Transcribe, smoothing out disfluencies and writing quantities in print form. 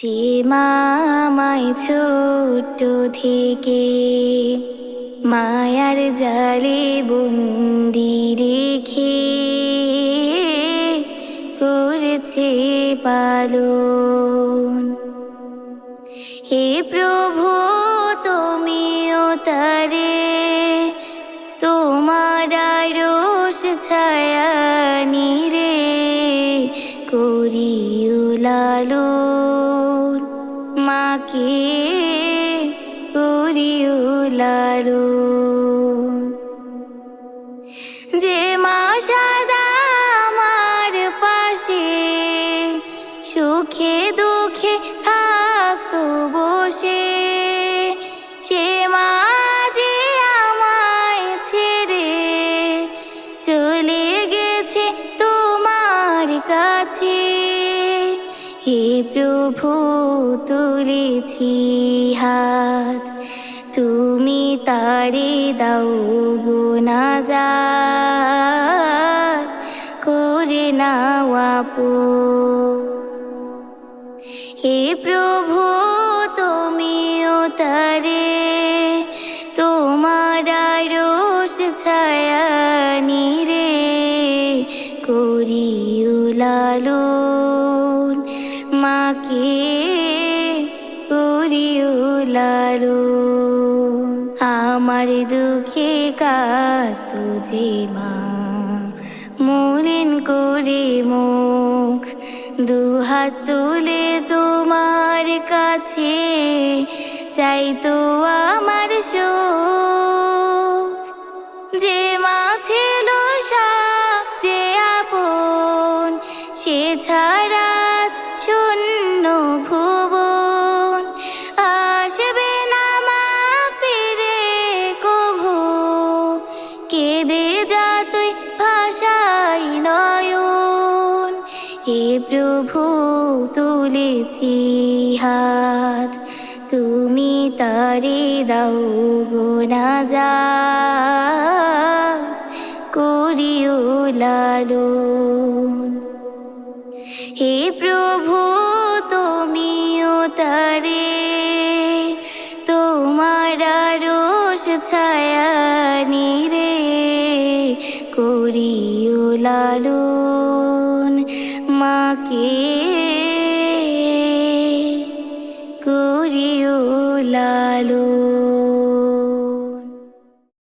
যে মা আমায় ছোট্ট থেকে মায়ার জালে বন্দি রেখে করেছে পালন। হে প্রভু তুমিও তারে তোমার আরশ ছায়া নিরে করিও লালন, মাকে করিও লালন। যে মা সদা আমার পাশে সুখে দুঃখে থাকতো বসে, সে মা যে আমায় ছেড়ে চলে গেছে তোমার কাছে। হে প্রভু তুলেছি হাত, তুমি তারে দাও গো নাজাত, করে নাও আপন। হে প্রভু তুমিও তারে তোমার আরশ ছায়া নিরে করিও লালন, মাকে করিও লালন। আমার দুঃখে কাঁদতো যে মা মলিন করে মুখ, দুহাত তুলে তোমার কাছে চাইতো আমার সুখ। যে মা ছিল সবচেয়ে আপন, সে ছাড়া শূন্য ভুবন, আসবে না মা ফিরে কভু, কেঁদে যা তুই ভাষাই নয়ন। হে প্রভু তুলেছি হাত, তুমি তারে দাও গো নাজাত, করিও লালন। হে প্রভু তুমিও তারে তোমার আরশ ছায়া নিরে করিও লালন, মাকে করিও লালন।